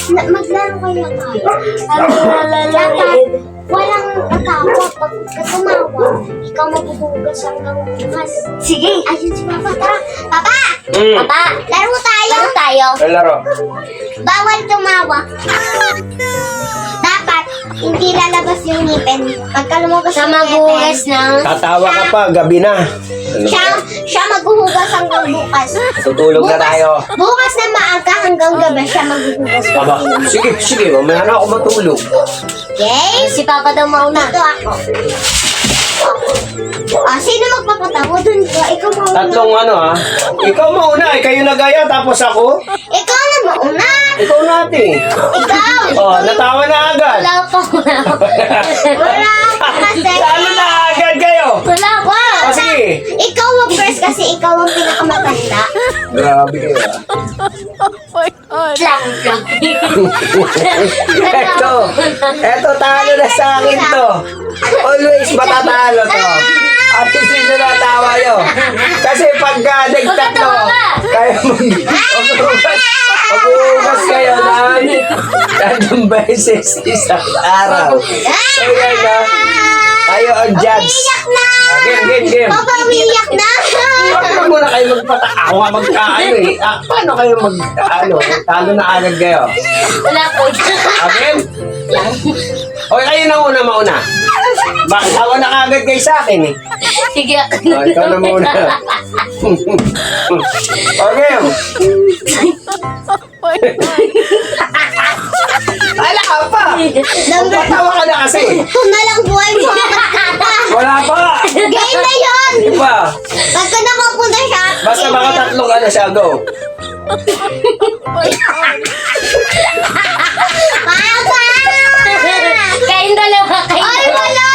Maglaro kayo tayo. Walang atawa. Pag tumawa, ikaw maghuhugas hanggang bukas. Sige. Ayun si Papa. Tara. Papa! Papa, laro tayo. Laro tayo. Laro. Bawal tumawa. Dapat, hindi lalabas yung ngipin. Pagka lumabas yung ngipin. Tatawa ka pa, gabi na. Siya maghuhugas hanggang bukas. Tutulog na tayo. Bukas na maaga hanggang gabi siya maghuhugas. Aba, sige, mamaya na ako matulog. Okay? Si Papa daw mauna. Ito ako. Sino magpapatawa dun ka? Ikaw mauna. Tatlong ikaw mauna, kayo nagaya, tapos ako. Ikaw na mauna. Ikaw natin. Ikaw. Natawa na agad. Wala pa. Wala pa kasi. Lalo na agad kayo. Wala pa. Sige. Ikaw ang first kasi ikaw ang pinakamatanda. Grabe kayo Eto, talo na sa akin to. Always matatalo to. At sino na tawa nyo? Kasi pagka nagtatlo, kayo mag-ugas kayo ng 3 beses isang araw. So yan na, kayo ang judge. Umiyak na! Game. Papa, umiyak na! Huwag muna kayo ako nga magkaano eh. Paano kayo talo na agad kayo? Wala po. Again? Okay, kayo na mauna. Bakit tawa na agad kayo sa akin eh? Sige. Ikaw na muna. Okay. Ala ka pa! Patawa ka na kasi. Ito na lang buhay mo. Wala pa! Game na yun! Di ba? Pagka nakapunta siya. Basta mga tatlong siya, go. Papa! Kayong dalawa kayo. Ay, wala!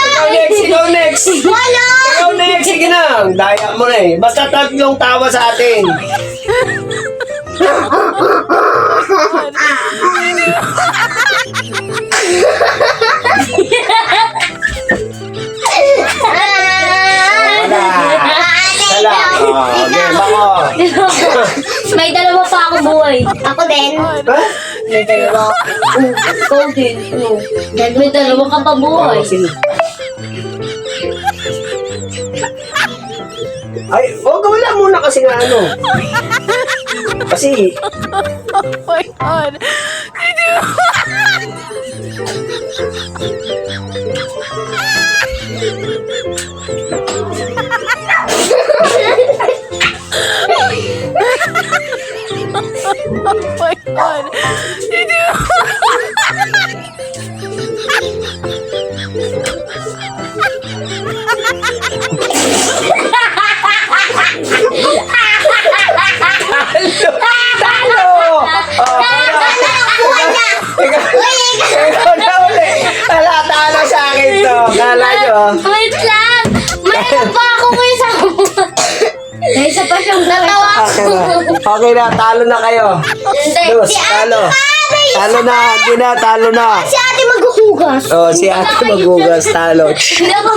Ikaw next! Wala! Ikaw next! Sige na! Daya mo na eh. Basta tatlong tawa sa atin. Wala. Game ako. May dalawa pa ako buhay. Ako din. Ha? May dalawa. Ikaw din. May dalawa ka pa buhay. Sige. Ay, wala muna kasi nga Kasi, Oh my God. Oh my God. talo! Ikaw na uli. Talo sa akin to. Kala nyo. Wait lang! Mayroon pa ako ngayon sa May isa pa siyang natawa ko. Okay na, talo na kayo. Hindi, Dos, si talo. Ate Talo na, hindi na, talo na. Si ate maghuhugas. Si ate maghugas, talo. Hindi ako